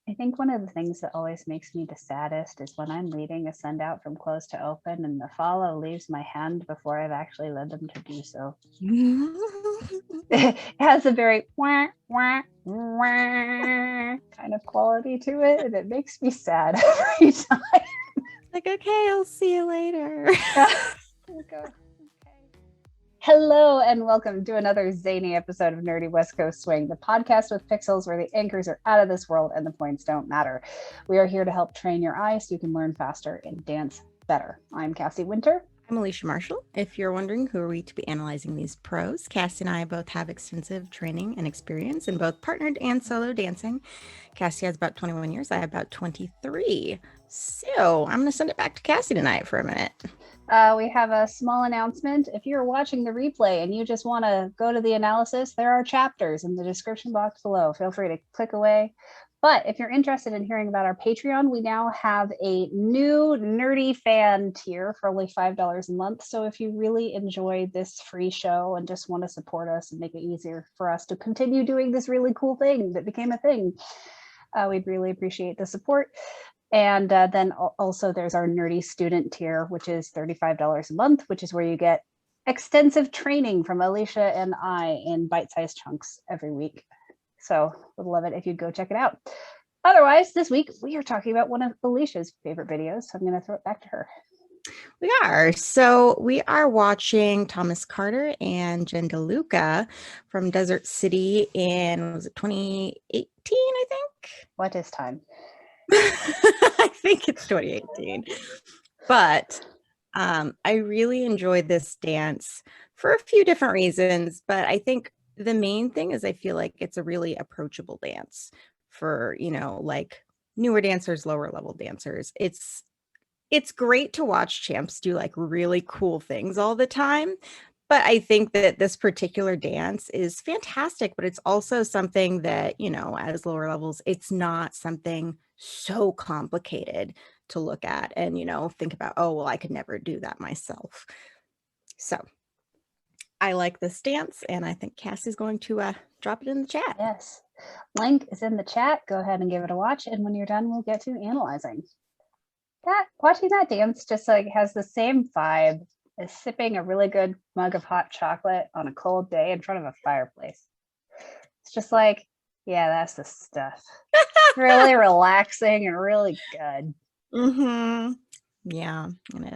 I think one of the things that always makes me the saddest is when I'm leading a send out from close to open and the follow leaves my hand before I've actually led them to do so. It has a very wah, wah, wah kind of quality to it, and it makes me sad every time. Like, okay, I'll see you later. Okay. Hello and welcome to another zany episode of Nerdy West Coast Swing, the podcast with pixels where the anchors are out of this world and the points don't matter. We are here to help train your eyes so you can learn faster and dance better. I'm Cassie Winter. I'm Alicia Marshall. If you're wondering who are we to be analyzing these pros, Cassie and I both have extensive training and experience in both partnered and solo dancing. Cassie has about 21 years. I have about 23. So I'm going to send it back to Cassie tonight for a minute. We have a small announcement. If you're watching the replay and you just want to go to the analysis, there are chapters in the description box below. Feel free to click away. But if you're interested in hearing about our Patreon, we now have a new nerdy fan tier for only $5 a month. So if you really enjoy this free show and just want to support us and make it easier for us to continue doing this really cool thing that became a thing, we'd really appreciate the support. And then also there's our nerdy student tier, which is $35 a month, which is where you get extensive training from Alicia and I in bite-sized chunks every week. So would love it if you'd go check it out. Otherwise, this week we are talking about one of Alicia's favorite videos. So I'm going to throw it back to her. We are. So we are watching Thomas Carter and Jen DeLuca from Desert City in, was it 2018, I think? What is time? I think it's 2018. But I really enjoyed this dance for a few different reasons. But I think the main thing is I feel like it's a really approachable dance for, like newer dancers, lower level dancers. It's great to watch champs do like really cool things all the time. But I think that this particular dance is fantastic, but it's also something that, as lower levels, it's not something so complicated to look at and, think about, oh, well, I could never do that myself. So I like this dance, and I think Cassie's going to drop it in the chat. Yes. Link is in the chat. Go ahead and give it a watch. And when you're done, we'll get to analyzing. Watching that dance just like has the same vibe as sipping a really good mug of hot chocolate on a cold day in front of a fireplace. It's just like, yeah, that's the stuff. Really relaxing and really good. Mm-hmm. Yeah, it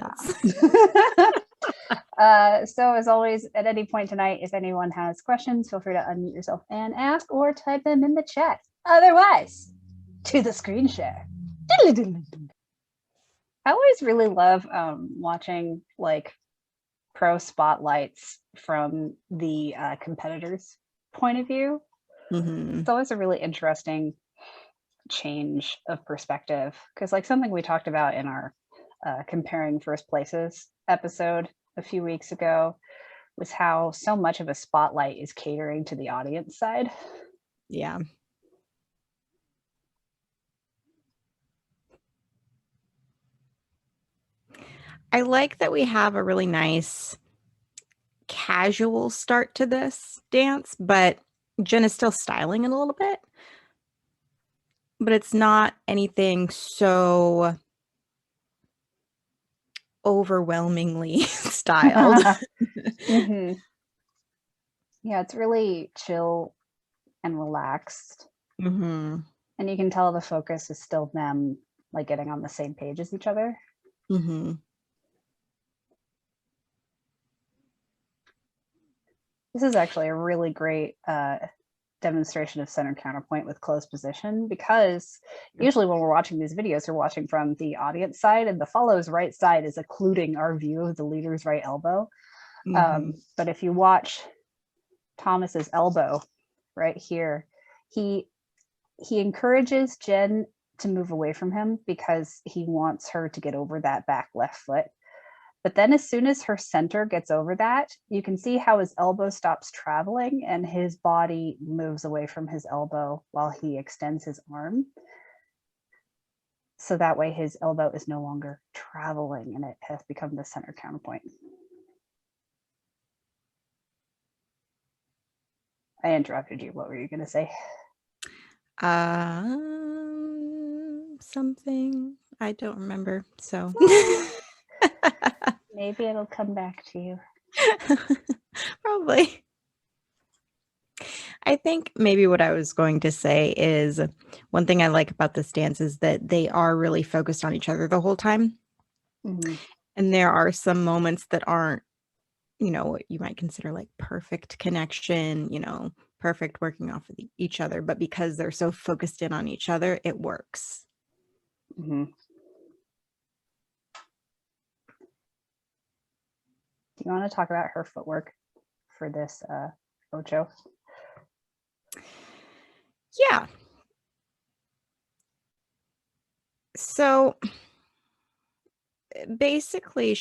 is. So as always, at any point tonight, if anyone has questions, feel free to unmute yourself and ask or type them in the chat. Otherwise, to the screen share. I always really love watching like pro spotlights from the competitors' point of view. Mm-hmm. It's always a really interesting change of perspective because like something we talked about in our comparing first places episode a few weeks ago was how so much of a spotlight is catering to the audience side. Yeah. I like that we have a really nice casual start to this dance, but Jen is still styling it a little bit. But it's not anything so overwhelmingly styled. Mm-hmm. Yeah, it's really chill and relaxed. Mm-hmm. And you can tell the focus is still them like getting on the same page as each other. Mm-hmm. This is actually a really great demonstration of center counterpoint with closed position because usually when we're watching these videos, we're watching from the audience side and the follow's right side is occluding our view of the leader's right elbow. Mm-hmm. But if you watch Thomas's elbow right here, he encourages Jen to move away from him because he wants her to get over that back left foot. But then as soon as her center gets over that, you can see how his elbow stops traveling and his body moves away from his elbow while he extends his arm. So that way his elbow is no longer traveling and it has become the center counterpoint. I interrupted you. What were you going to say? something. I don't remember. So Maybe it'll come back to you. probably. I think maybe what I was going to say is one thing I like about this dance is that they are really focused on each other the whole time. Mhm. And there are some moments that aren't, what you might consider like perfect connection, perfect working off of each other. But because they're so focused in on each other, it works. Mhm. Do you want to talk about her footwork for this Ocho? Yeah. So basically,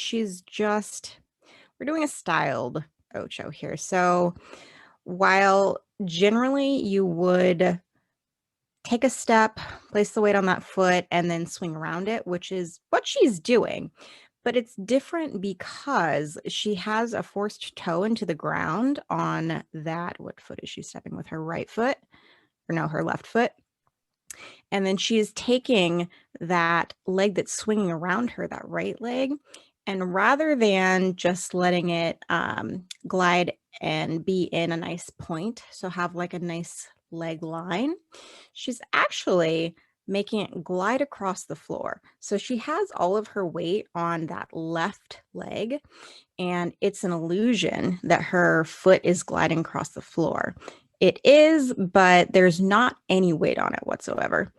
we're doing a styled Ocho here. So while generally you would take a step, place the weight on that foot, and then swing around it, which is what she's doing. But it's different because she has a forced toe into the ground on that. What foot is she stepping with? Her right foot? Or no, her left foot. And then she is taking that leg that's swinging around her, that right leg, and rather than just letting it glide and be in a nice point, so have like a nice leg line, she's actually making it glide across the floor. So she has all of her weight on that left leg, and it's an illusion that her foot is gliding across the floor. It is, but there's not any weight on it whatsoever.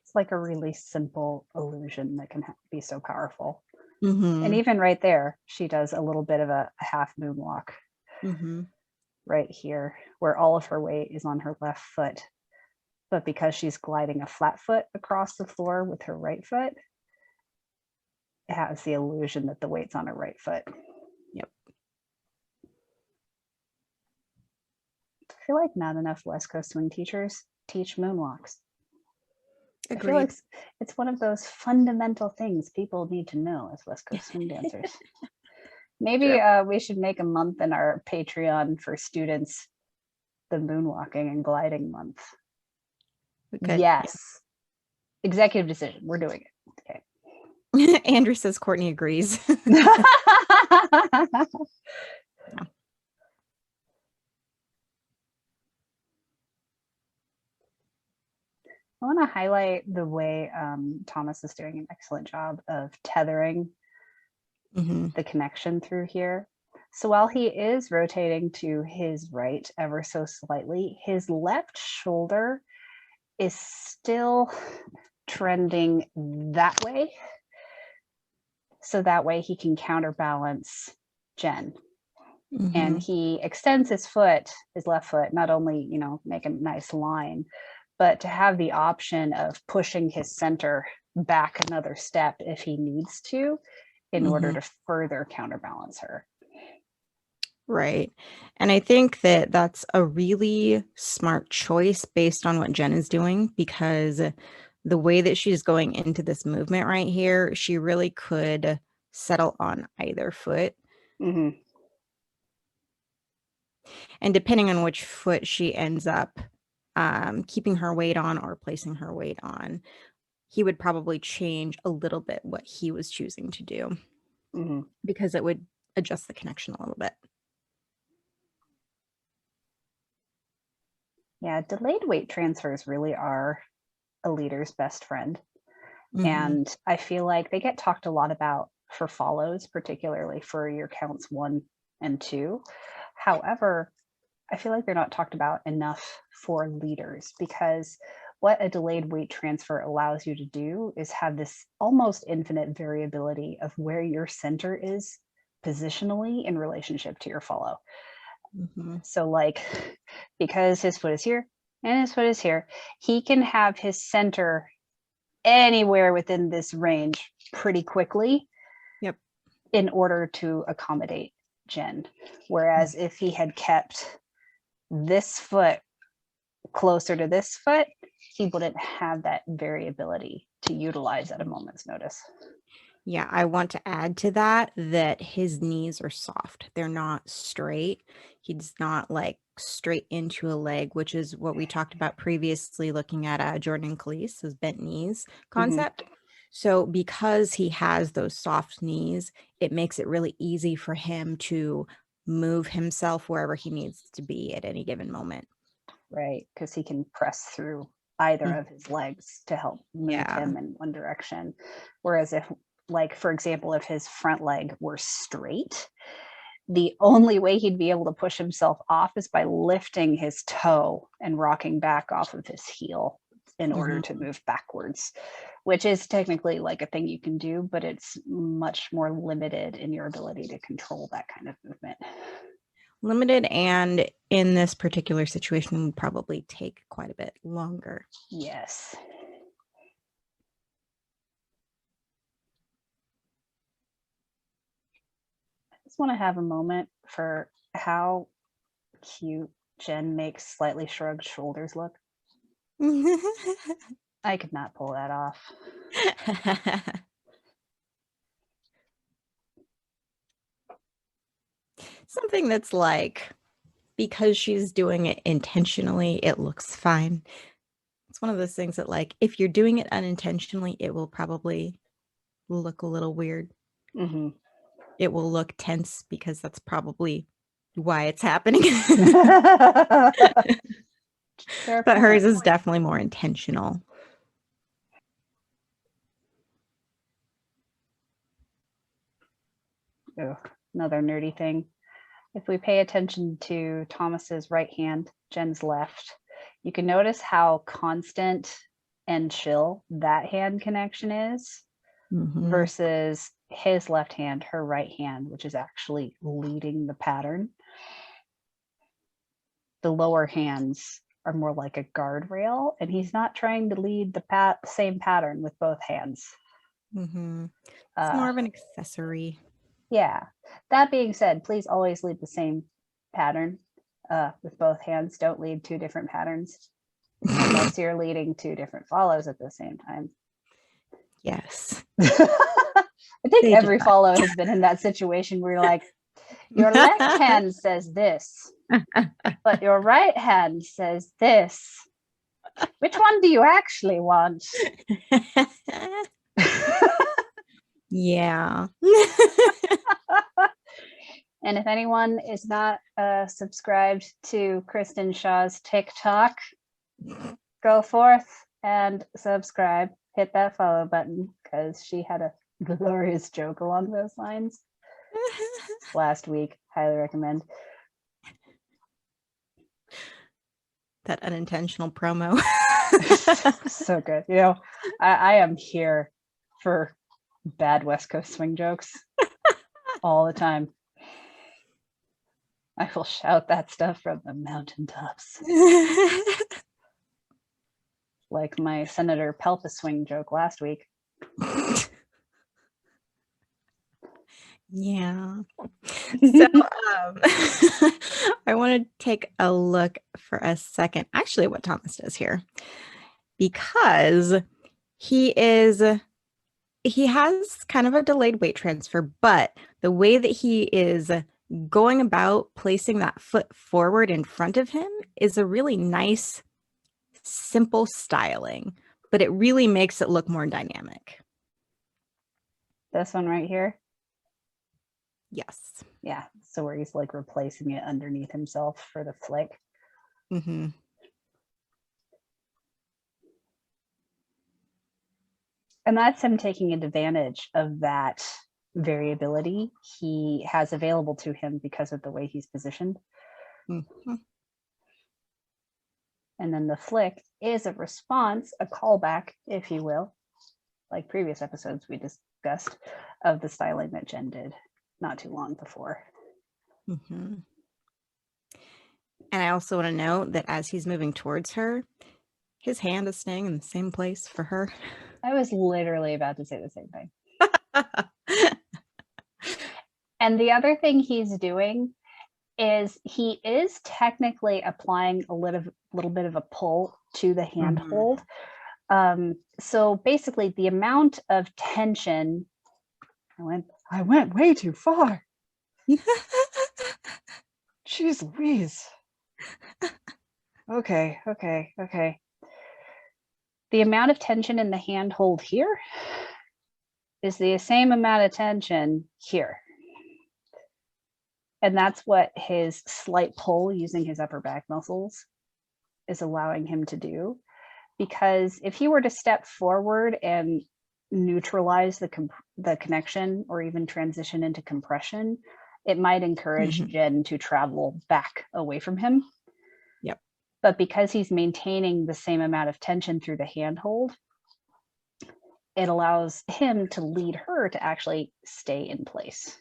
It's like a really simple illusion that can be so powerful. Mm-hmm. And even right there, she does a little bit of a half moonwalk Mm-hmm. right here, where all of her weight is on her left foot. But because she's gliding a flat foot across the floor with her right foot, it has the illusion that the weight's on her right foot. Yep. I feel like not enough West Coast swing teachers teach moonwalks. Agreed. I feel like it's one of those fundamental things people need to know as West Coast swing dancers. Maybe we should make a month in our Patreon for students, the moonwalking and gliding month. Okay. Yes. Yeah. Executive decision. We're doing it. Okay. Andrew says Courtney agrees. Yeah. I want to highlight the way Thomas is doing an excellent job of tethering the connection through here. So while he is rotating to his right ever so slightly, his left shoulder is still trending that way. So that way he can counterbalance Jen. And he extends his foot, his left foot, not only, make a nice line, but to have the option of pushing his center back another step if he needs to in order to further counterbalance her. Right. And I think that that's a really smart choice based on what Jen is doing, because the way that she's going into this movement right here, she really could settle on either foot. Mm-hmm. And depending on which foot she ends up keeping her weight on or placing her weight on, he would probably change a little bit what he was choosing to do, because it would adjust the connection a little bit. Yeah, delayed weight transfers really are a leader's best friend. And I feel like they get talked a lot about for follows, particularly for your counts 1 and 2. However, I feel like they're not talked about enough for leaders, because what a delayed weight transfer allows you to do is have this almost infinite variability of where your center is positionally in relationship to your follow. So like, because his foot is here and his foot is here, he can have his center anywhere within this range pretty quickly. Yep. In order to accommodate Jen. Whereas if he had kept this foot closer to this foot, he wouldn't have that variability to utilize at a moment's notice. Yeah, I want to add to that his knees are soft. They're not straight. He's not like straight into a leg, which is what we talked about previously looking at Jordan Cleese's bent knees concept. So because he has those soft knees, it makes it really easy for him to move himself wherever he needs to be at any given moment. Right, because he can press through either Mm. of his legs to help move Yeah. him in one direction. Whereas if, like, for example, if his front leg were straight, the only way he'd be able to push himself off is by lifting his toe and rocking back off of his heel in order to move backwards, which is technically like a thing you can do, but it's much more limited in your ability to control that kind of movement. Limited, and in this particular situation would probably take quite a bit longer. Yes. I just want to have a moment for how cute Jen makes slightly shrugged shoulders look. I could not pull that off. Something that's like, because she's doing it intentionally, it looks fine. It's one of those things that, like, if you're doing it unintentionally, it will probably look a little weird. It will look tense because that's probably why it's happening. But hers is definitely more intentional. Oh, another nerdy thing. If we pay attention to Thomas's right hand, Jen's left, you can notice how constant and chill that hand connection is versus his left hand, her right hand, which is actually leading the pattern. The lower hands are more like a guardrail, and he's not trying to lead the same pattern with both hands. It's more of an accessory. Yeah. That being said, please always lead the same pattern with both hands. Don't lead two different patterns unless you're leading two different follows at the same time. Yes. I think every follow has been in that situation where you're like, your left hand says this, but your right hand says this. Which one do you actually want? Yeah. And if anyone is not subscribed to Kristen Shaw's TikTok, go forth and subscribe. Hit that follow button because she had a glorious joke along those lines last week. Highly recommend. That unintentional promo. So good. You know, I am here for bad West Coast swing jokes all the time. I will shout that stuff from the mountaintops. Like my Senator Pelpa swing joke last week. Yeah. So I want to take a look for a second, actually, what Thomas does here, because he has kind of a delayed weight transfer, but the way that he is going about placing that foot forward in front of him is a really nice, simple styling, but it really makes it look more dynamic. This one right here? Yes. Yeah. So where he's like replacing it underneath himself for the flick. And that's him taking advantage of that variability he has available to him because of the way he's positioned. And then the flick is a response, a callback, if you will, like previous episodes we discussed, of the styling that Jen did not too long before. And I also want to note that as he's moving towards her, his hand is staying in the same place for her. I was literally about to say the same thing. And the other thing he's doing is he is technically applying a little bit of a pull to the handhold. So basically the amount of tension I went way too far. Jeez Louise. Okay. The amount of tension in the handhold here is the same amount of tension here. And that's what his slight pull using his upper back muscles is allowing him to do. Because if he were to step forward and neutralize the connection or even transition into compression, it might encourage Jen to travel back away from him. Yep. But because he's maintaining the same amount of tension through the handhold, it allows him to lead her to actually stay in place.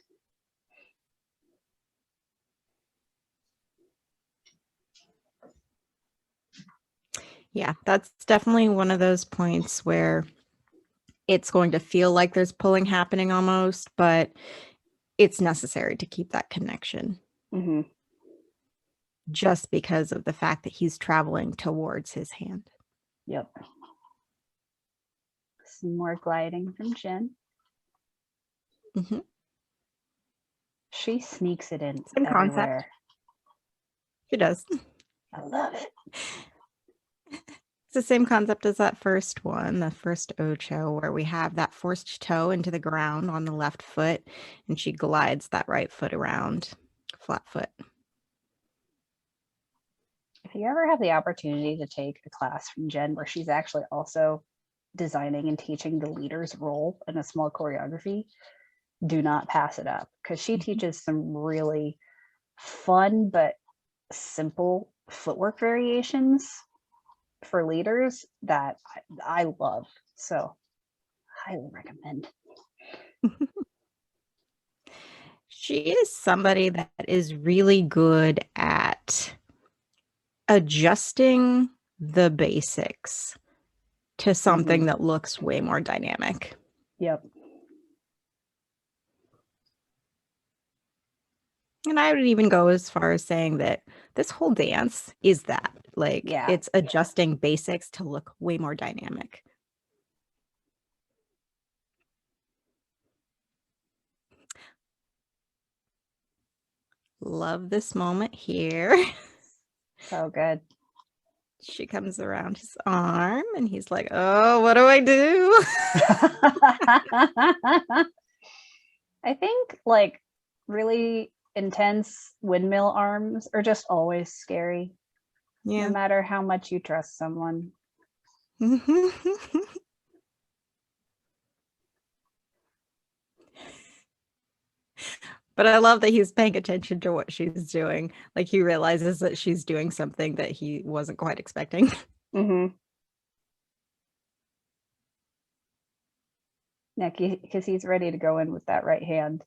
Yeah, that's definitely one of those points where it's going to feel like there's pulling happening almost, but it's necessary to keep that connection. Just because of the fact that he's traveling towards his hand. Yep. Some more gliding from Jen. She sneaks it in Same everywhere. Concept. She does. I love it. It's the same concept as that first one, the first Ocho, where we have that forced toe into the ground on the left foot, and she glides that right foot around, flat foot. If you ever have the opportunity to take a class from Jen where she's actually also designing and teaching the leader's role in a small choreography, do not pass it up, because she teaches some really fun but simple footwork variations for leaders that I love. So highly recommend. She is somebody that is really good at adjusting the basics to something that looks way more dynamic. Yep. And I would even go as far as saying that this whole dance is that. Like, it's adjusting basics to look way more dynamic. Love this moment here. So good. She comes around his arm and he's like, oh, what do I do? I think like really intense windmill arms are just always scary. Yeah. No matter how much you trust someone. But I love that he's paying attention to what she's doing. Like, he realizes that she's doing something that he wasn't quite expecting. Yeah, because he's ready to go in with that right hand.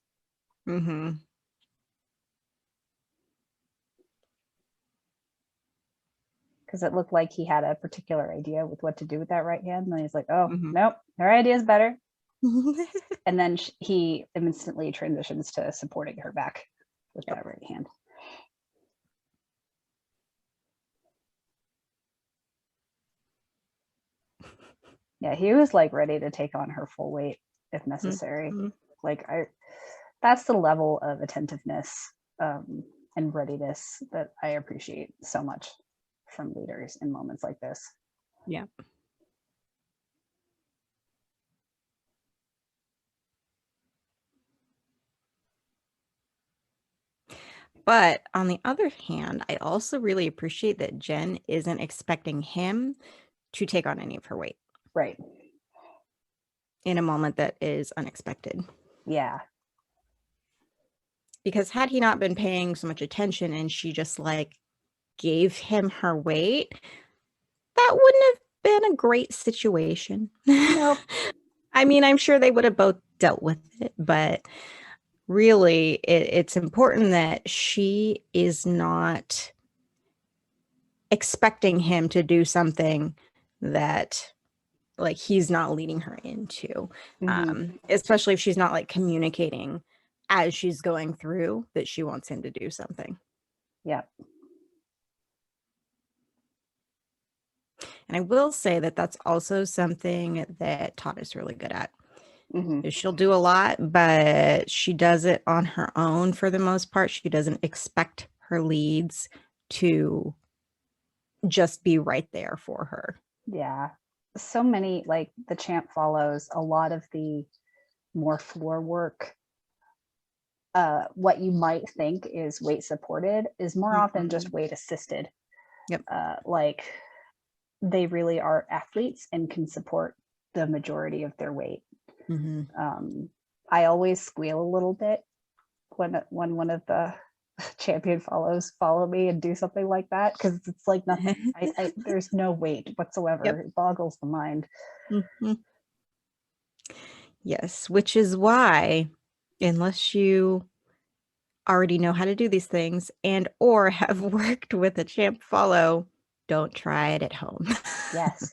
Because it looked like he had a particular idea with what to do with that right hand. And then he's like, oh, nope, her idea is better. And then he instantly transitions to supporting her back with that right hand. Yeah, he was like ready to take on her full weight if necessary. Like that's the level of attentiveness and readiness that I appreciate so much from leaders in moments like this. Yeah. But on the other hand, I also really appreciate that Jen isn't expecting him to take on any of her weight. Right. In a moment that is unexpected. Yeah. Because had he not been paying so much attention and she just like gave him her weight, that wouldn't have been a great situation. Nope. I mean, I'm sure they would have both dealt with it, but really it's important that she is not expecting him to do something that like he's not leading her into, especially if she's not like communicating as she's going through that she wants him to do something. Yeah. And I will say that that's also something that Todd is really good at, Mhm. She'll do a lot, but she does it on her own for the most part. She doesn't expect her leads to just be right there for her. Yeah. So many, like the champ follows a lot of the more floor work. What you might think is weight supported is more often just weight assisted. Yep. Like they really are athletes and can support the majority of their weight. I always squeal a little bit when one of the champion follow me and do something like that, because it's like nothing. There's no weight whatsoever. Yep. It boggles the mind. Yes, which is why, unless you already know how to do these things and or have worked with a champ follow, don't try it at home. Yes.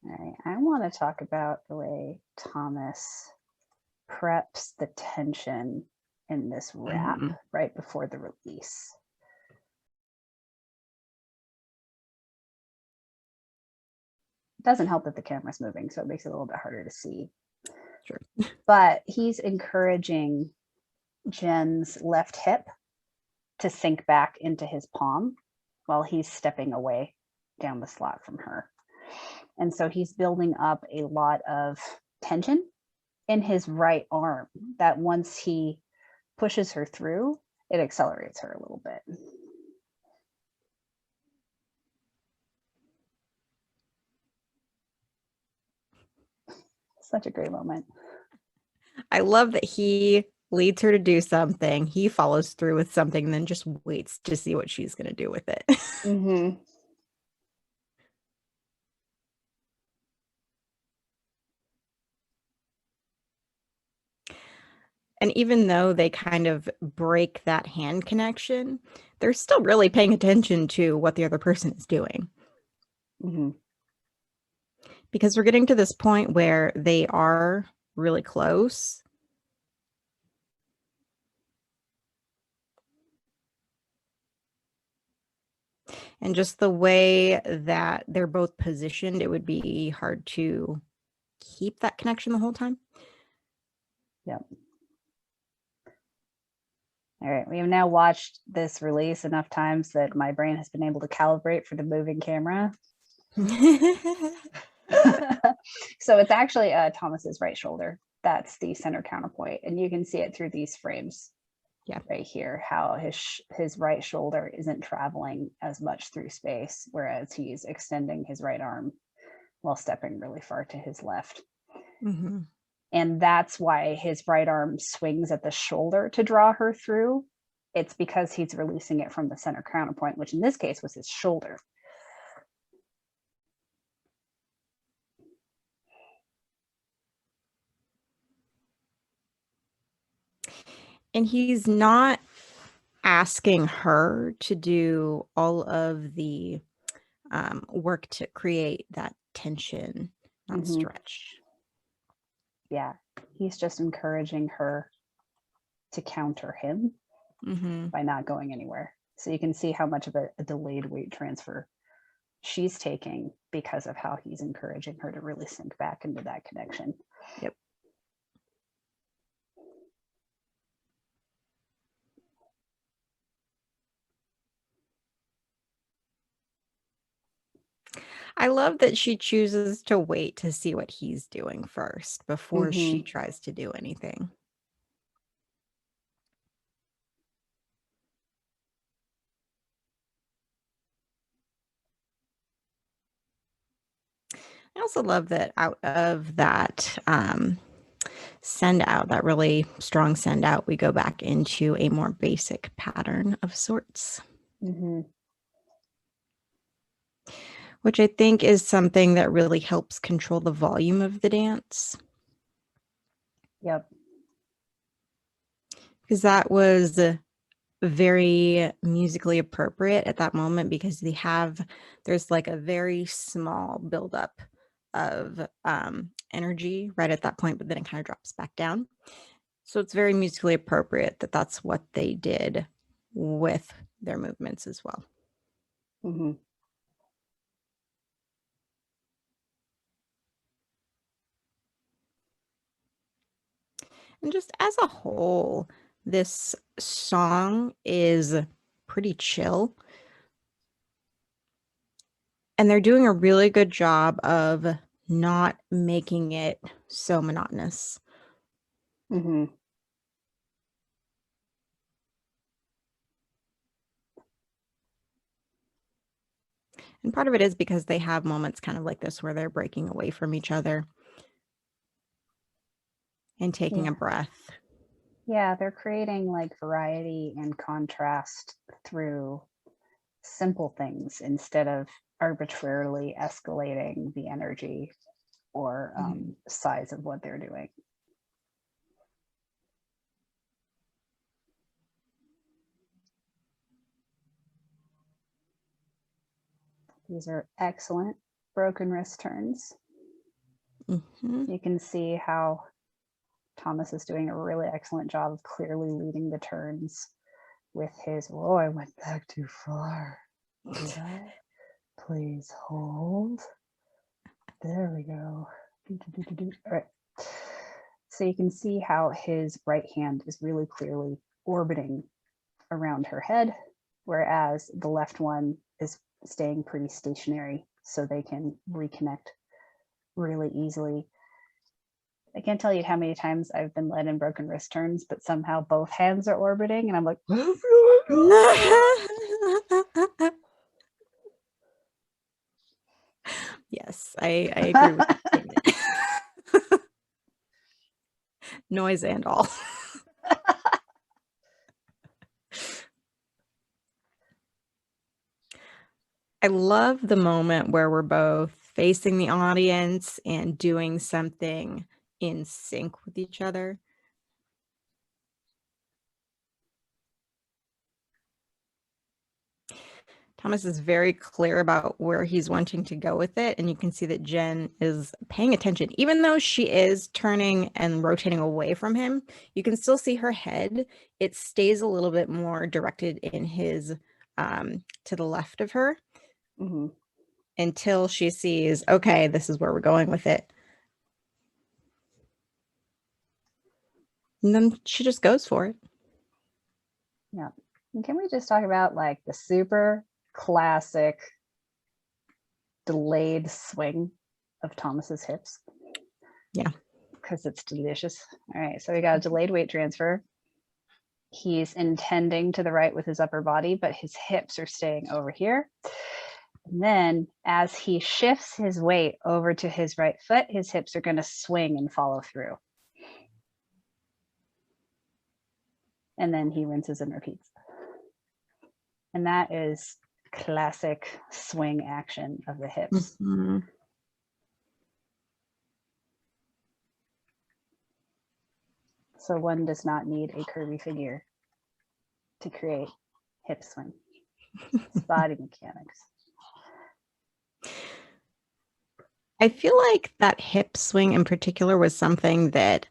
All right. I want to talk about the way Thomas preps the tension in this wrap right before the release. It doesn't help that the camera's moving, so it makes it a little bit harder to see. Sure. But he's encouraging Jen's left hip to sink back into his palm while he's stepping away down the slot from her. And so he's building up a lot of tension in his right arm that once he pushes her through, it accelerates her a little bit. Such a great moment. I love that he leads her to do something, he follows through with something, and then just waits to see what she's going to do with it. And even though they kind of break that hand connection, they're still really paying attention to what the other person is doing. Because we're getting to this point where they are really close. And just the way that they're both positioned, it would be hard to keep that connection the whole time. Yep. All right, we have now watched this release enough times that my brain has been able to calibrate for the moving camera. So it's actually Thomas's right shoulder. That's the center counterpoint, and you can see it through these frames. Yeah, right here, how his right shoulder isn't traveling as much through space, whereas he's extending his right arm while stepping really far to his left. And that's why his right arm swings at the shoulder to draw her through. It's because he's releasing it from the center counterpoint, which in this case was his shoulder. and he's not asking her to do all of the work to create that tension, not stretch. Yeah, he's just encouraging her to counter him by not going anywhere. So you can see how much of a delayed weight transfer she's taking because of how he's encouraging her to really sink back into that connection. Yep. I love that she chooses to wait to see what he's doing first before she tries to do anything. I also love that out of that send out, that really strong send out, we go back into a more basic pattern of sorts. Which I think is something that really helps control the volume of the dance. Yep. Because that was very musically appropriate at that moment, because there's like a very small buildup of energy right at that point, but then it kind of drops back down. So it's very musically appropriate that that's what they did with their movements as well. Mm-hmm. And just as a whole, this song is pretty chill. And they're doing a really good job of not making it so monotonous. Mm-hmm. And part of it is because they have moments kind of like this where they're breaking away from each other and taking a breath. Yeah, they're creating like variety and contrast through simple things instead of arbitrarily escalating the energy or size of what they're doing. These are excellent broken wrist turns. Mm-hmm. You can see how Thomas is doing a really excellent job of clearly leading the turns with his, oh, I went back too far. Did I? Please hold. There we go. All right. So you can see how his right hand is really clearly orbiting around her head, whereas the left one is staying pretty stationary so they can reconnect really easily. I can't tell you how many times I've been led in broken wrist turns, but somehow both hands are orbiting, and I'm like, yes, I agree with that statement. Noise and all. I love the moment where we're both facing the audience and doing something in sync with each other. Thomas is very clear about where he's wanting to go with it, and you can see that Jen is paying attention. Even though she is turning and rotating away from him, you can still see her head. It stays a little bit more directed in his, to the left of her, until she sees, okay, this is where we're going with it. And then she just goes for it. Yeah. And can we just talk about like the super classic delayed swing of Thomas's hips? Yeah. Because it's delicious. All right. So we got a delayed weight transfer. He's intending to the right with his upper body, but his hips are staying over here. And then as he shifts his weight over to his right foot, his hips are going to swing and follow through. And then he rinses and repeats. And that is classic swing action of the hips. Mm-hmm. So one does not need a curvy figure to create hip swing. It's body mechanics. I feel like that hip swing in particular was something that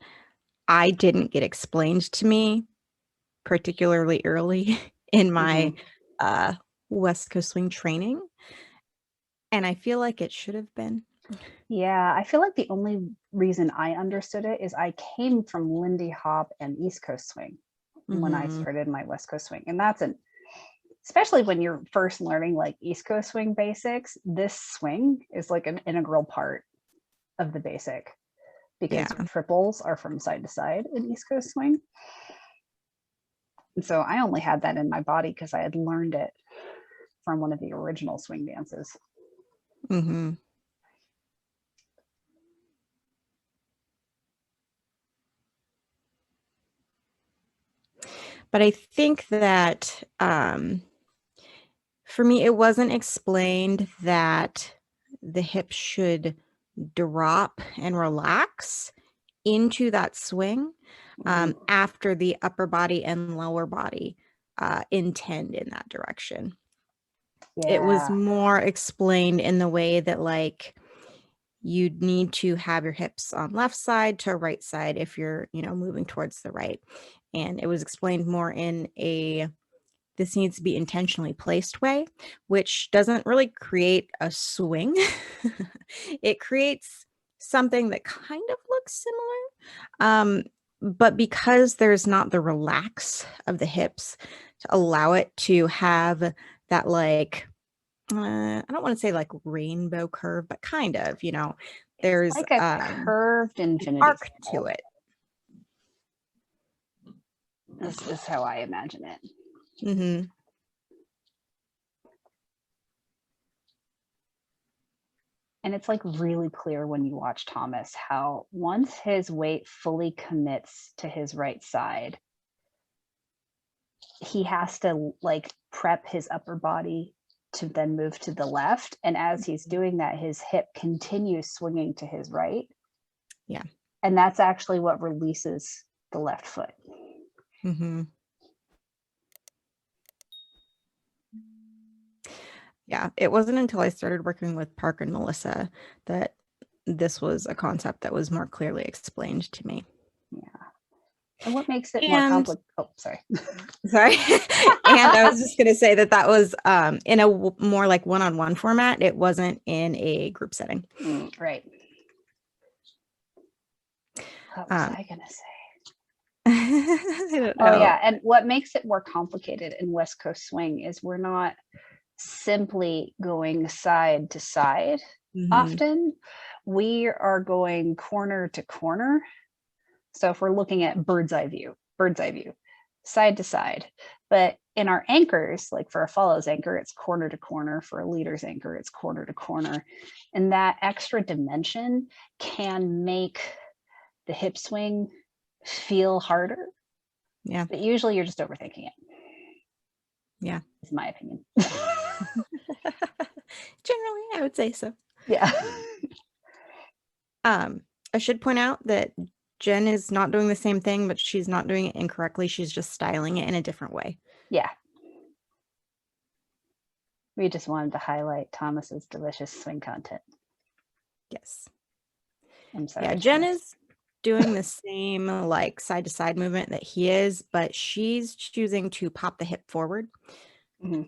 I didn't get explained to me particularly early in my West Coast swing training. And I feel like it should have been. Yeah, I feel like the only reason I understood it is I came from Lindy Hop and East Coast swing when I started my West Coast swing. And that's especially when you're first learning like East Coast swing basics, this swing is like an integral part of the basic because triples are from side to side in East Coast swing. And so I only had that in my body because I had learned it from one of the original swing dances. Mm-hmm. But I think that for me, it wasn't explained that the hips should drop and relax into that swing after the upper body and lower body intend in that direction. Yeah. It was more explained in the way that like you'd need to have your hips on left side to right side if you're, moving towards the right. And it was explained more in a this needs to be intentionally placed way, which doesn't really create a swing. It creates something that kind of looks similar. But because there's not the relax of the hips to allow it to have that like, I don't want to say like rainbow curve, but kind of, there's like a curved infinity arc symbol. to it. This is how I imagine it. Mm-hmm. And it's like really clear when you watch Thomas how once his weight fully commits to his right side, he has to like prep his upper body to then move to the left. And as he's doing that, his hip continues swinging to his right. Yeah. And that's actually what releases the left foot. Mm-hmm. Yeah, it wasn't until I started working with Parker and Melissa that this was a concept that was more clearly explained to me. Yeah. And what makes it more complicated? Oh, sorry. Sorry. And I was just going to say that was in a more like one-on-one format. It wasn't in a group setting. Right. What was I going to say? I don't know. Oh, yeah. And what makes it more complicated in West Coast swing is we're not simply going side to side. Mm-hmm. Often we are going corner to corner. So if we're looking at bird's eye view, side to side. But in our anchors, like for a follows anchor, it's corner to corner. For a leader's anchor, it's corner to corner. And that extra dimension can make the hip swing feel harder. Yeah. But usually you're just overthinking it. Yeah. Is my opinion. Generally, I would say so. Yeah. I should point out that Jen is not doing the same thing, but she's not doing it incorrectly. She's just styling it in a different way. Yeah. We just wanted to highlight Thomas's delicious swing content. Yes. I'm sorry. Yeah, Jen is doing the same like side to side movement that he is, but she's choosing to pop the hip forward. Mm-hmm.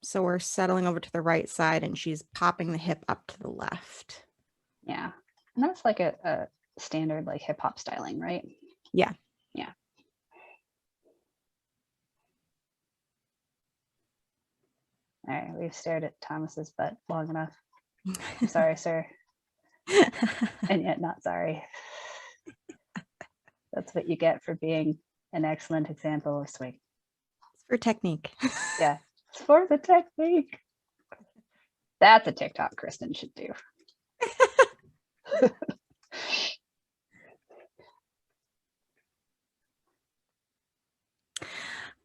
So we're settling over to the right side and she's popping the hip up to the left. Yeah. And that's like a standard like hip hop styling, right? Yeah. Yeah. All right. We've stared at Thomas's butt long enough. I'm sorry, sir. And yet not sorry. That's what you get for being an excellent example of swing. It's for technique. Yeah. It's for the technique. That's a TikTok Kristen should do.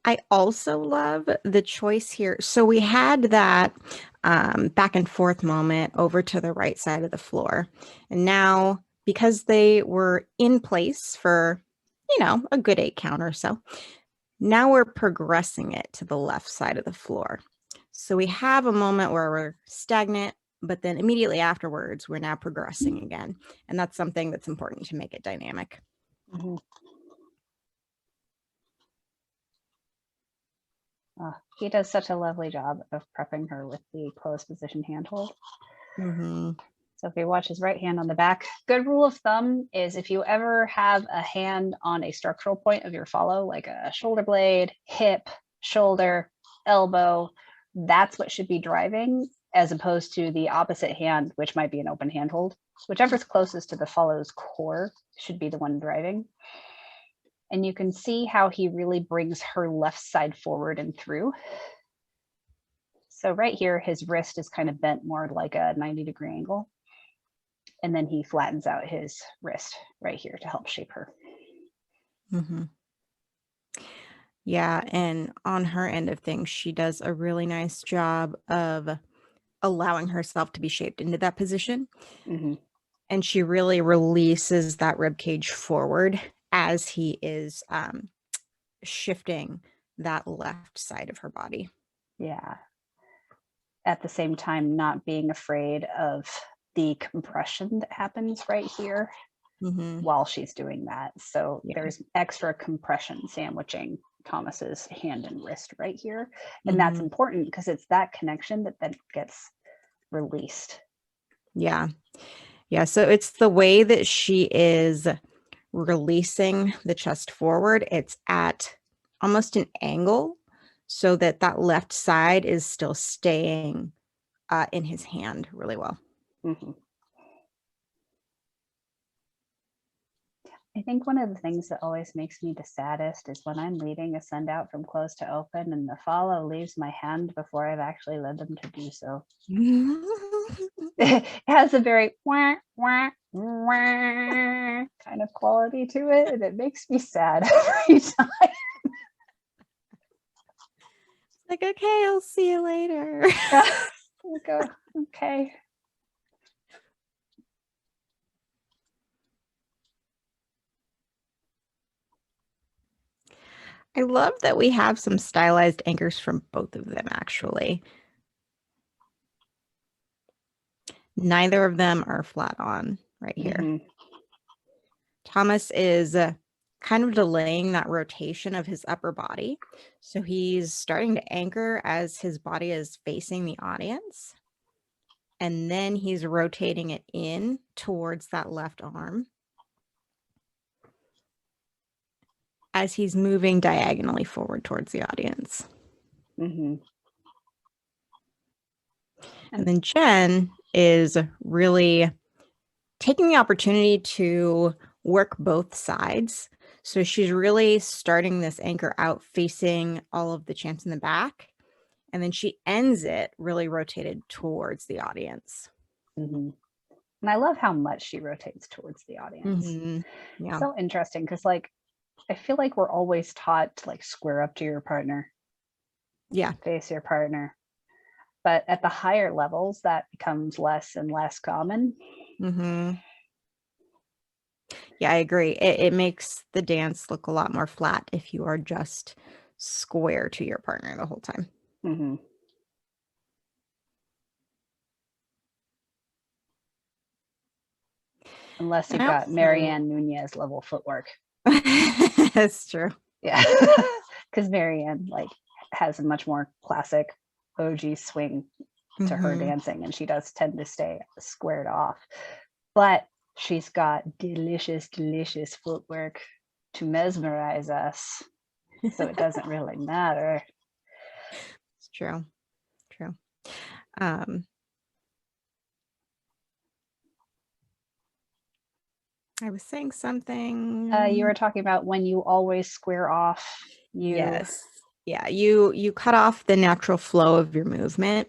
I also love the choice here. So we had that back and forth moment over to the right side of the floor. And now, because they were in place for, a good 8 count or so, now we're progressing it to the left side of the floor. So we have a moment where we're stagnant, but then immediately afterwards, we're now progressing again. And that's something that's important to make it dynamic. Mm-hmm. He does such a lovely job of prepping her with the closed position handhold. Mm-hmm. So if you watch his right hand on the back, good rule of thumb is if you ever have a hand on a structural point of your follow, like a shoulder blade, hip, shoulder, elbow, that's what should be driving, as opposed to the opposite hand, which might be an open handhold. Whichever's closest to the follow's core should be the one driving. And you can see how he really brings her left side forward and through. So right here, his wrist is kind of bent more like a 90-degree angle. And then he flattens out his wrist right here to help shape her. Mm-hmm. Yeah, and on her end of things, she does a really nice job of allowing herself to be shaped into that position. Mm-hmm. And she really releases that rib cage forward as he is shifting that left side of her body. Yeah. At the same time, not being afraid of the compression that happens right here while she's doing that. So there's extra compression sandwiching Thomas's hand and wrist right here. And that's important because it's that connection that then gets released. Yeah. Yeah. So it's the way that she is releasing the chest forward. It's at almost an angle so that that left side is still staying in his hand really well. Mm-hmm. I think one of the things that always makes me the saddest is when I'm leading a send out from close to open and the follow leaves my hand before I've actually led them to do so. It has a very wah, wah, wah kind of quality to it, and it makes me sad every time. Like, okay, I'll see you later. Okay. I love that we have some stylized anchors from both of them, actually. Neither of them are flat on right here. Mm-hmm. Thomas is kind of delaying that rotation of his upper body. So he's starting to anchor as his body is facing the audience. And then he's rotating it in towards that left arm as he's moving diagonally forward towards the audience. Mm-hmm. And then Jen is really taking the opportunity to work both sides. So she's really starting this anchor out facing all of the chants in the back. And then she ends it really rotated towards the audience. Mm-hmm. And I love how much she rotates towards the audience. Mm-hmm. Yeah. So interesting because like I feel like we're always taught to like square up to your partner. Yeah. Face your partner. But at the higher levels, that becomes less and less common. Mm-hmm. Yeah, I agree. It makes the dance look a lot more flat if you are just square to your partner the whole time. Mm-hmm. Unless you've got Marianne Nunez level footwork. That's true. Yeah. Because Marianne like has a much more classic OG swing to her dancing, and she does tend to stay squared off. But she's got delicious footwork to mesmerize us. So it doesn't really matter. It's true. I was saying something. You were talking about when you always square off. Yes. Yeah. You cut off the natural flow of your movement.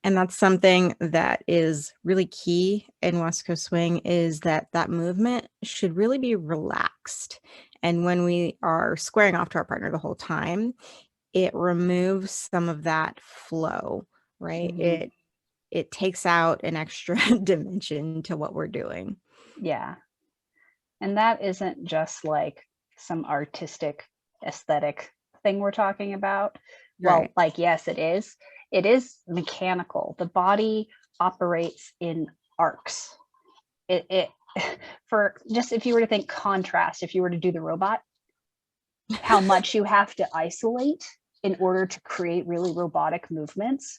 And that's something that is really key in West Coast swing is that movement should really be relaxed. And when we are squaring off to our partner the whole time, it removes some of that flow, right? Mm-hmm. It takes out an extra dimension to what we're doing. Yeah. And that isn't just like some artistic aesthetic thing we're talking about. Right. Well, like, yes, it is. It is mechanical. The body operates in arcs. It for just if you were to think contrast, if you were to do the robot, how much you have to isolate in order to create really robotic movements.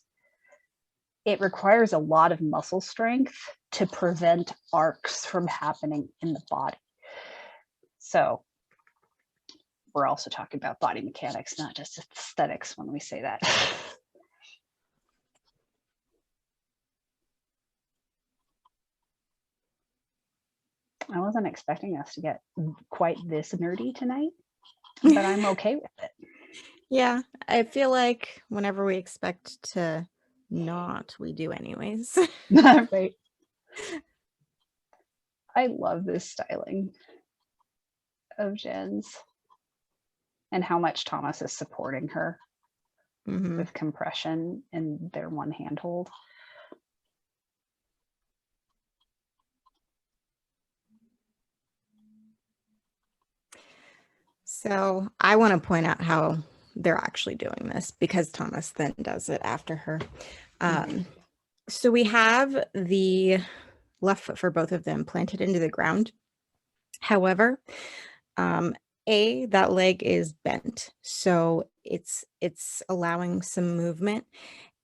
It requires a lot of muscle strength to prevent arcs from happening in the body. So we're also talking about body mechanics, not just aesthetics when we say that. I wasn't expecting us to get quite this nerdy tonight, but I'm okay with it. Yeah, I feel like whenever we expect to not, we do anyways. Right. I love this styling of Jen's and how much Thomas is supporting her with compression in their one hand hold. So I want to point out how they're actually doing this because Thomas then does it after her. So we have the left foot for both of them planted into the ground. However, that leg is bent, so it's allowing some movement,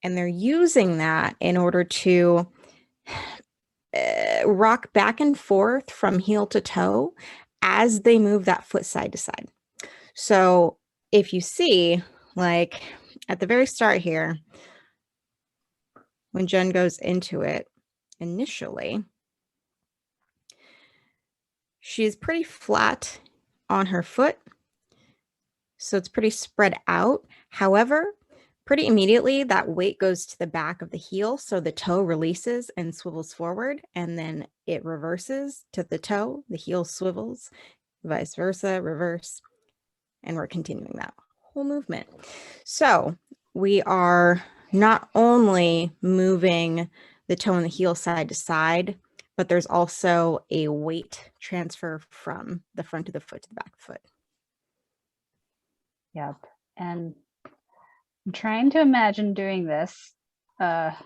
and they're using that in order to rock back and forth from heel to toe as they move that foot side to side. So if you see, like at the very start here, when Jen goes into it initially, she's pretty flat on her foot, so it's pretty spread out. However, pretty immediately that weight goes to the back of the heel, so the toe releases and swivels forward, and then it reverses to the toe, the heel swivels, vice versa, reverse, and we're continuing that whole movement. So we are not only moving the toe and the heel side to side, but there's also a weight transfer from the front of the foot to the back of the foot. Yep. And I'm trying to imagine doing this, but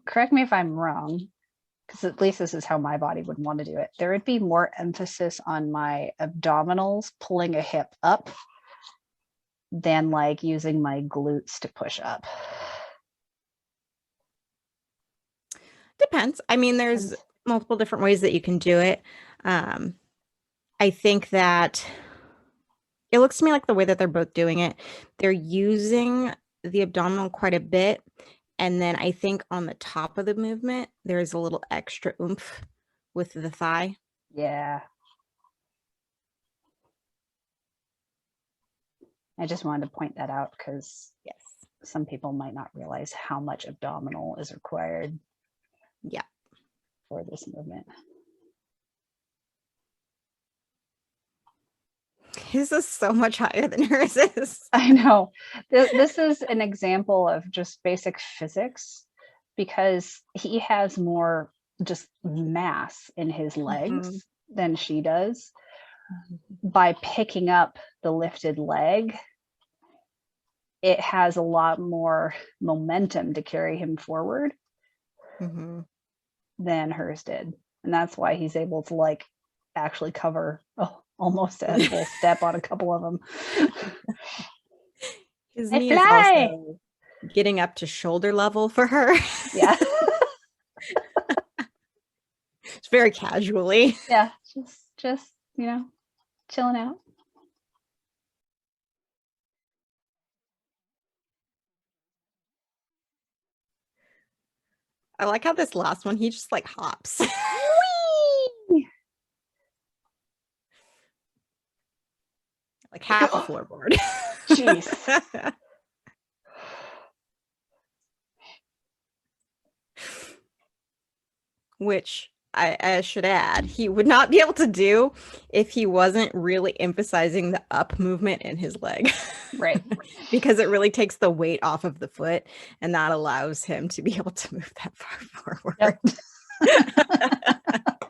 correct me if I'm wrong, because at least this is how my body would want to do it. There would be more emphasis on my abdominals pulling a hip up than like using my glutes to push up. Depends. I mean, there's multiple different ways that you can do it. I think that it looks to me like the way that they're both doing it, they're using the abdominal quite a bit. And then I think on the top of the movement, there's a little extra oomph with the thigh. Yeah. I just wanted to point that out because yes, some people might not realize how much abdominal is required. Yeah. For this movement. His is so much higher than hers is. I know. This is an example of just basic physics because he has more just mass in his legs than she does. By picking up the lifted leg, it has a lot more momentum to carry him forward than hers did. And that's why he's able to like actually cover almost a full step on a couple of them. His knee is also getting up to shoulder level for her. Yeah. It's very casually. Yeah. Just, chilling out. I like how this last one, he just like hops. Like half a floorboard. Jeez. Which I should add, he would not be able to do if he wasn't really emphasizing the up movement in his leg. Right. Because it really takes the weight off of the foot, and that allows him to be able to move that far forward. Yep.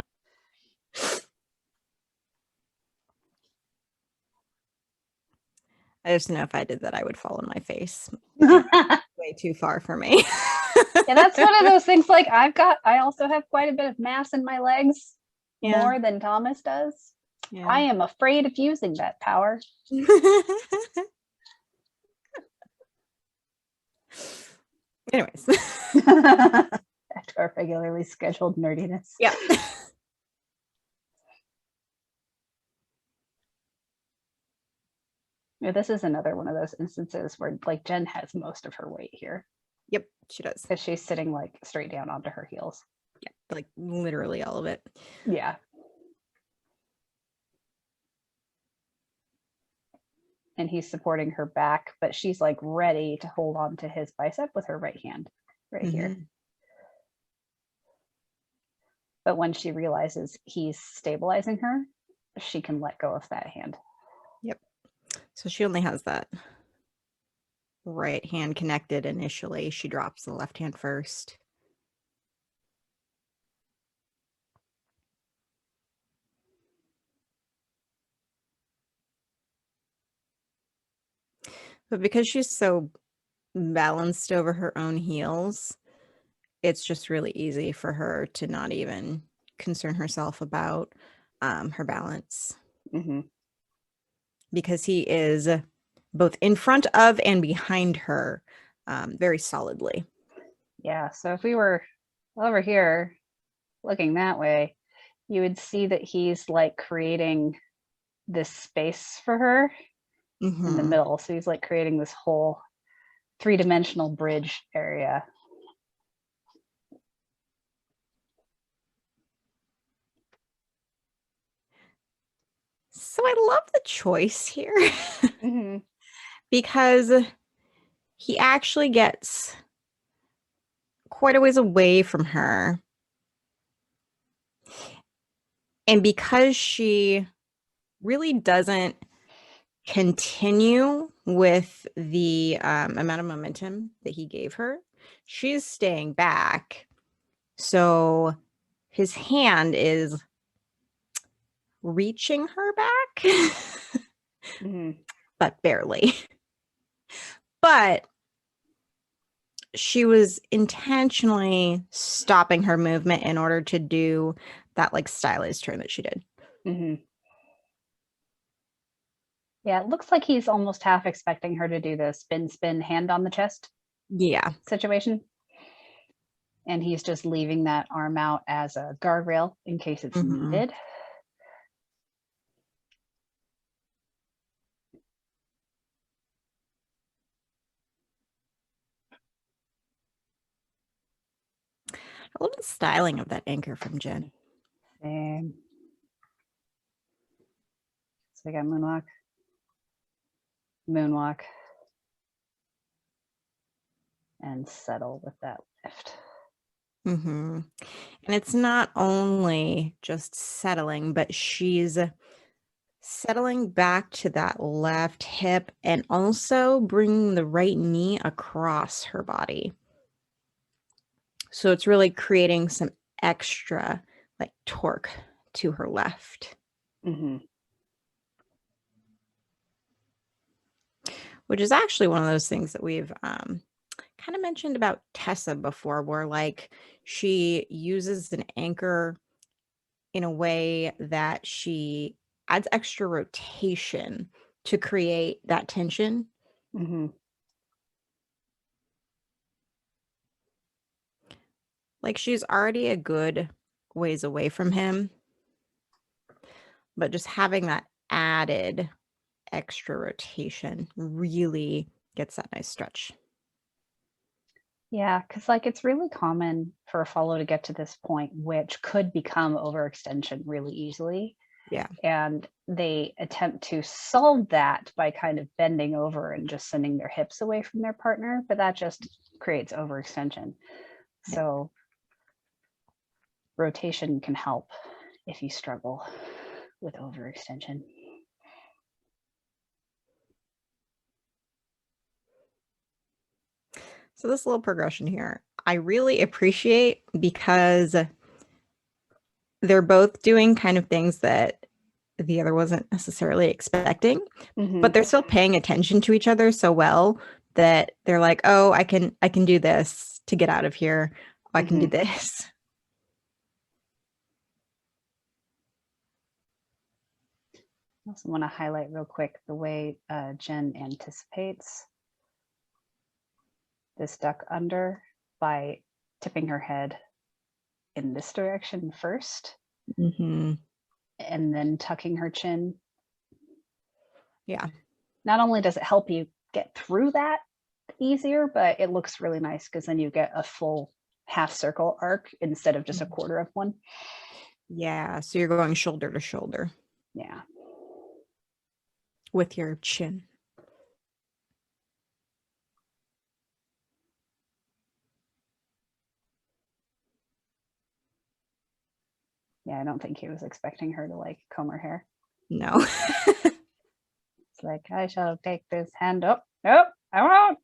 I just know if I did that, I would fall on my face. Way too far for me. Yeah, that's one of those things. Like I also have quite a bit of mass in my legs, more than Thomas does. Yeah. I am afraid of using that power. Anyways. Back to our regularly scheduled nerdiness. Yeah. Yeah, this is another one of those instances where like Jen has most of her weight here. Yep, she does. Because she's sitting like straight down onto her heels. Yeah, like literally all of it. Yeah. And he's supporting her back, but she's like ready to hold on to his bicep with her right hand right here. But when she realizes he's stabilizing her, she can let go of that hand. Yep. So she only has that right hand connected initially. She drops the left hand first. But because she's so balanced over her own heels, it's just really easy for her to not even concern herself about her balance. Mm-hmm. because he is both in front of and behind her very solidly. Yeah. So if we were over here looking that way, you would see that he's like creating this space for her in the middle. So he's like creating this whole 3-dimensional bridge area. So I love the choice here Mm-hmm. because he actually gets quite a ways away from her. And because she really doesn't continue with the amount of momentum that he gave her, she's staying back. So his hand is reaching her back, Mm-hmm. but barely. But she was intentionally stopping her movement in order to do that like stylized turn that she did. Mm-hmm. Yeah, it looks like he's almost half expecting her to do the spin, spin, hand on the chest Yeah. situation. And he's just leaving that arm out as a guardrail in case it's needed. I love the styling of that anchor from Jen. Same. So we got moonwalk, moonwalk, and settle with that lift. And it's not only just settling, but she's settling back to that left hip and also bringing the right knee across her body. So it's really creating some extra like torque to her left. Mm-hmm. Which is actually one of those things that we've kind of mentioned about Tessa before, where like she uses an anchor in a way that she adds extra rotation to create that tension. Mm-hmm. Like she's already a good ways away from him, but just having that added extra rotation really gets that nice stretch. Yeah, because like it's really common for a follow to get to this point, which could become overextension really easily. Yeah. And they attempt to solve that by kind of bending over and just sending their hips away from their partner, but that just creates overextension. So rotation can help if you struggle with overextension. So this little progression here, I really appreciate because they're both doing kind of things that the other wasn't necessarily expecting, but they're still paying attention to each other so well that they're like, oh, I can do this to get out of here. Oh, I can do this. I also want to highlight real quick the way Jen anticipates this duck under by tipping her head in this direction first and then tucking her chin. Yeah. Not only does it help you get through that easier, but it looks really nice because then you get a full half circle arc instead of just a quarter of one. Yeah. So you're going shoulder to shoulder. Yeah. With your chin. Yeah, I don't think he was expecting her to like comb her hair. No. It's like, I shall take this hand up. Nope, I won't.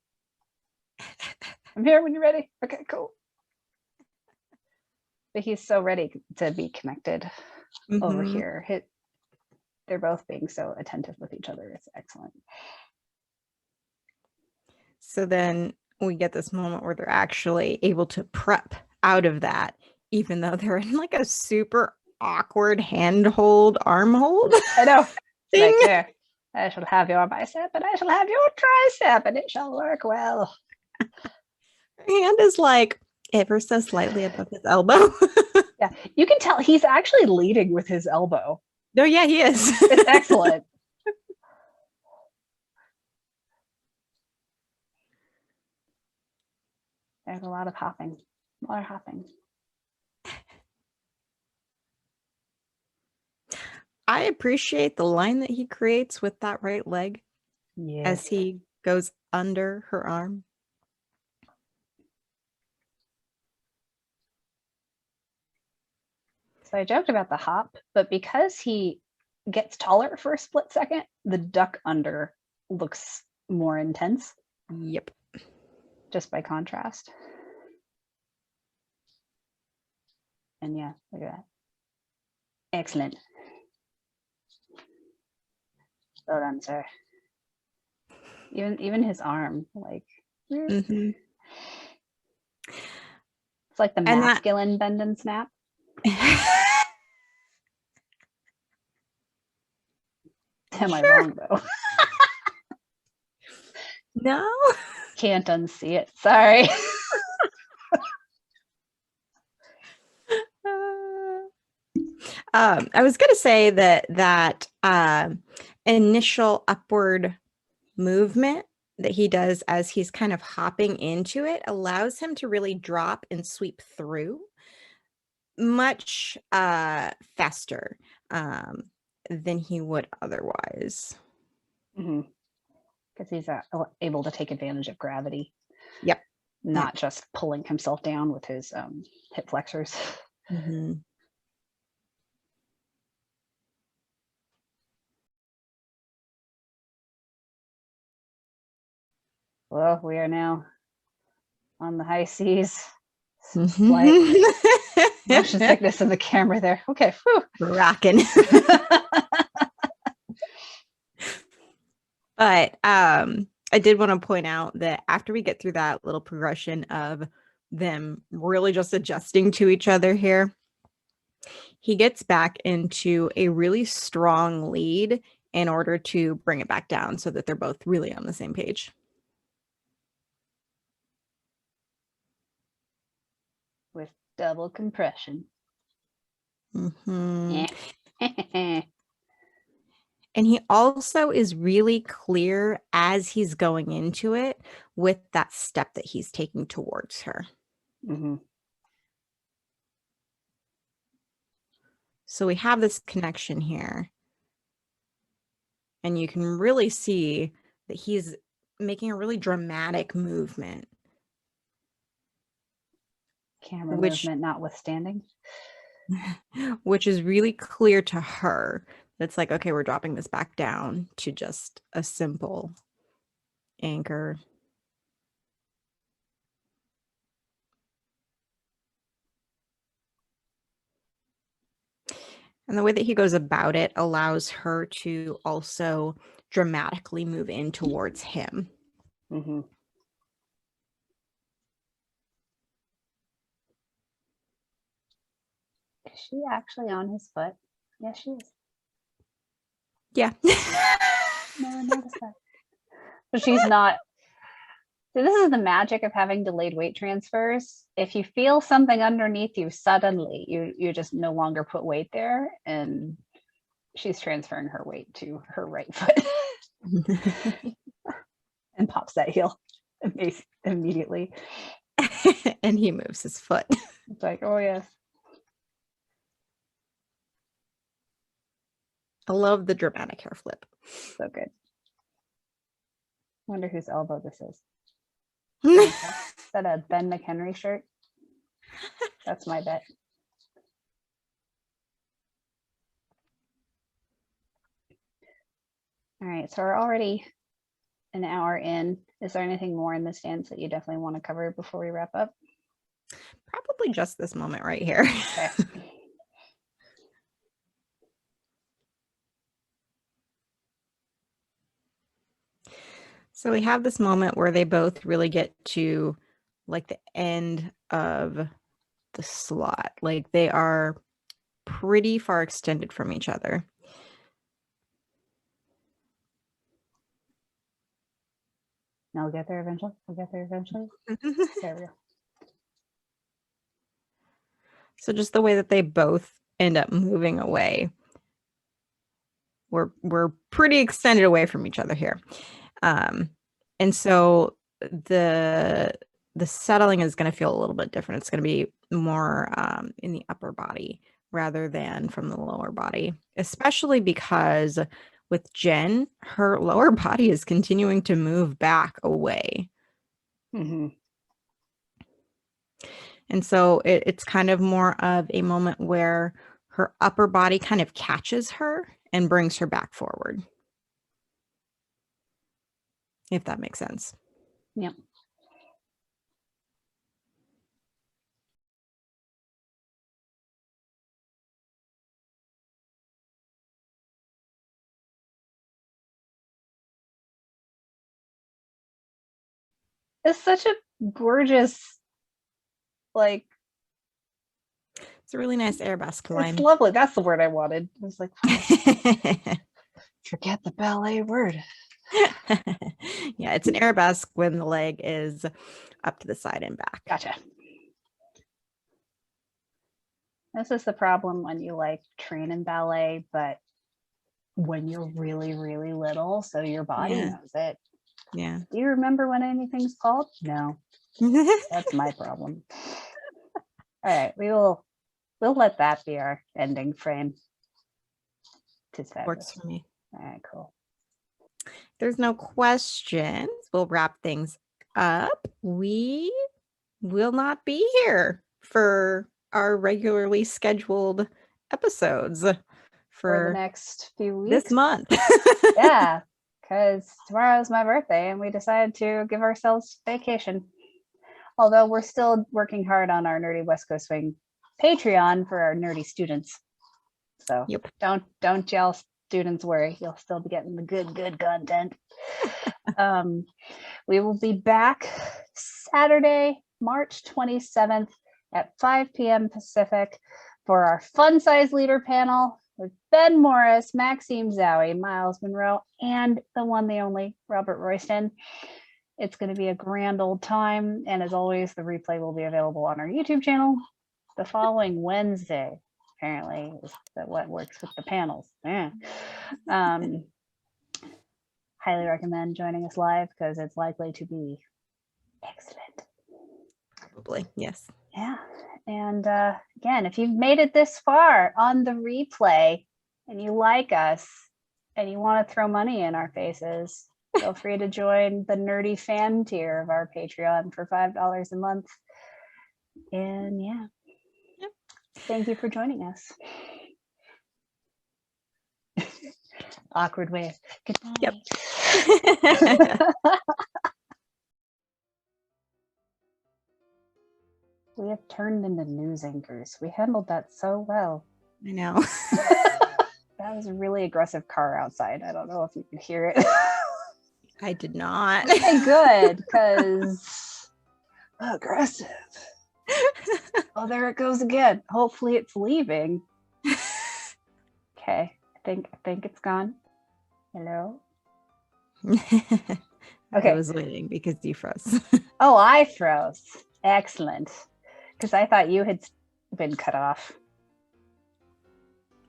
I'm here when you're ready. Okay, cool. But he's so ready to be connected over here. They're both being so attentive with each other. It's excellent. So then we get this moment where they're actually able to prep out of that, even though they're in like a super awkward handhold, arm hold. I know. Thing. Like, there, I shall have your bicep and I shall have your tricep and it shall work well. Her hand is like ever so slightly above his elbow. Yeah, you can tell he's actually leading with his elbow. No, yeah, he is. It's excellent. There's a lot of hopping. A lot of hopping. I appreciate the line that he creates with that right leg as he goes under her arm. So I joked about the hop, but because he gets taller for a split second, the duck under looks more intense. Yep. Just by contrast. And yeah, look at that. Excellent. Well done, sir. Even his arm, like Mm-hmm. It's like the masculine bend and snap. Am I wrong though? No. Can't unsee it. Sorry. I was gonna say that initial upward movement that he does as he's kind of hopping into it allows him to really drop and sweep through much faster than he would otherwise. Because he's able to take advantage of gravity. Yep. Not just pulling himself down with his hip flexors. Mm-hmm. Well, we are now on the high seas. Mm-hmm. Slight motion sickness in the camera there. Okay. Whew. Rocking. But I did want to point out that after we get through that little progression of them really just adjusting to each other here, he gets back into a really strong lead in order to bring it back down so that they're both really on the same page. With double compression. Mm-hmm. And he also is really clear as he's going into it with that step that he's taking towards her. Mm-hmm. So we have this connection here. And you can really see that he's making a really dramatic movement. Camera movement notwithstanding. Which is really clear to her. It's like, okay, we're dropping this back down to just a simple anchor. And the way that he goes about it allows her to also dramatically move in towards him. Mm-hmm. Is she actually on his foot? Yes, she is. Yeah. Never noticed that. But she's not. So this is the magic of having delayed weight transfers. If you feel something underneath you suddenly, you just no longer put weight there, and she's transferring her weight to her right foot and pops that heel immediately. And he moves his foot. It's like, oh yes. I love the dramatic hair flip. So good. Wonder whose elbow this is. Is that a Ben McHenry shirt? That's my bet. All right, so we're already an hour in. Is there anything more in this dance that you definitely want to cover before we wrap up? Probably just this moment right here. Okay. So we have this moment where they both really get to like the end of the slot. Like they are pretty far extended from each other. No, we'll get there eventually. There we go. So just the way that they both end up moving away. We're pretty extended away from each other here. And so the settling is going to feel a little bit different. It's going to be more in the upper body rather than from the lower body, especially because with Jen, her lower body is continuing to move back away. Mm-hmm. And so it's kind of more of a moment where her upper body kind of catches her and brings her back forward. If that makes sense. Yep. It's such a gorgeous, like, it's a really nice arabesque line. It's lovely. That's the word I wanted. I was like, forget the ballet word. Yeah, it's an arabesque when the leg is up to the side and back. Gotcha. This is the problem when you like train in ballet, but when you're really, really little, so your body knows it. Yeah. Do you remember what anything's called? No. That's my problem. All right, we'll let that be our ending frame. Works for me. All right, cool. There's no questions. We'll wrap things up. We will not be here for our regularly scheduled episodes for the next few weeks. This month. Yeah, because tomorrow's my birthday and we decided to give ourselves vacation. Although we're still working hard on our Nerdy West Coast Swing Patreon for our nerdy students. So don't y'all students worry. You'll still be getting the good content. We will be back Saturday, March 27th at 5 p.m. Pacific for our Fun Size Leader panel with Ben Morris, Maxime Zowie, Miles Monroe, and the one, the only, Robert Royston. It's going to be a grand old time. And as always, the replay will be available on our YouTube channel the following Wednesday. Apparently, is that what works with the panels. Yeah. Highly recommend joining us live because it's likely to be excellent. Probably, yes. Yeah. And again, if you've made it this far on the replay and you like us and you want to throw money in our faces, feel free to join the nerdy fan tier of our Patreon for $5 a month. And yeah. Thank you for joining us. Awkward wave. Good night. Yep. We have turned into news anchors. We handled that so well. I know. That was a really aggressive car outside. I don't know if you could hear it. I did not. Okay, good, because aggressive. Oh, there it goes again. Hopefully it's leaving. Okay, I think it's gone. Hello? Okay. I was waiting because you froze. Oh, I froze. Excellent. Because I thought you had been cut off.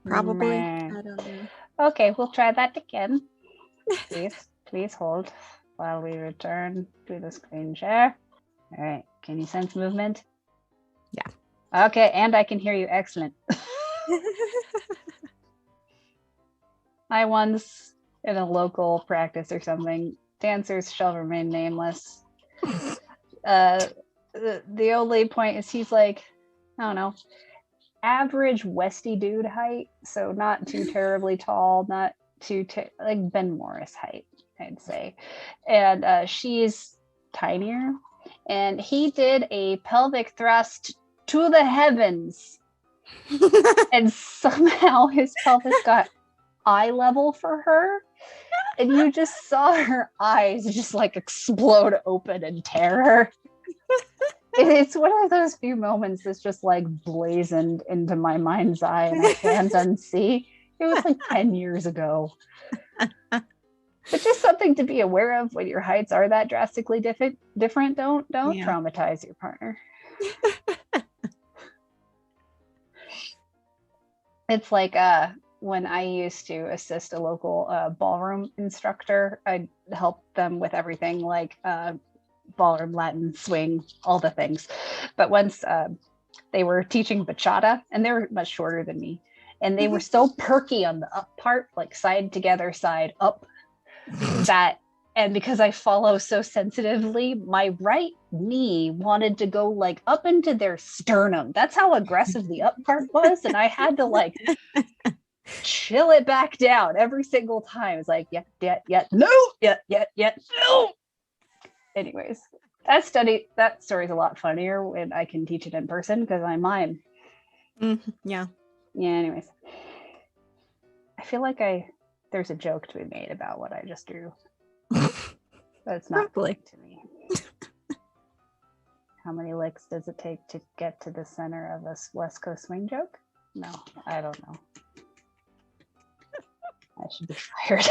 Probably. Meh. I don't know. Okay, we'll try that again. Please hold while we return to the screen share. All right. Can you sense movement? Yeah. Okay, and I can hear you. Excellent. I once, in a local practice or something, dancers shall remain nameless. The only point is he's like, I don't know, average Westy dude height, so not too terribly tall, not too like Ben Morris height, I'd say. And she's tinier, and he did a pelvic thrust to the heavens, and somehow his pelvis got eye level for her, and you just saw her eyes just like explode open in terror. It's one of those few moments that's just like blazoned into my mind's eye and I can't unsee. It was like 10 years ago. But just something to be aware of when your heights are that drastically different. Don't traumatize your partner. It's like when I used to assist a local ballroom instructor, I'd help them with everything like ballroom, Latin, swing, all the things. But once they were teaching bachata, and they were much shorter than me, and they were so perky on the up part, like side together, side up, that, and because I follow so sensitively, my right knee wanted to go like up into their sternum. That's how aggressive the up part was. And I had to like chill it back down every single time. It's like, no, no. Anyways, that story's a lot funnier when I can teach it in person because I mime. Yeah. Anyways, I feel like there's a joke to be made about what I just drew. But it's not funny to me. How many licks does it take to get to the center of a West Coast swing joke? No, I don't know. I should be fired.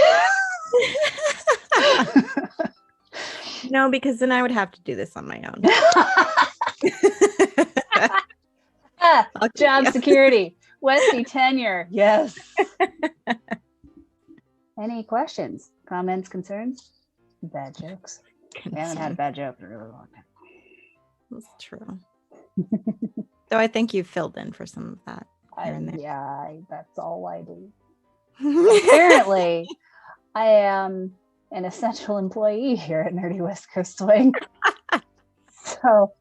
No, because then I would have to do this on my own. Job security, Westy tenure. Yes. Any questions, comments, concerns? Bad jokes. We haven't had a bad joke in a really long time. That's true. So I think you filled in for some of that. Yeah, that's all I do. Apparently, I am an essential employee here at Nerdy West Coast Swing. So,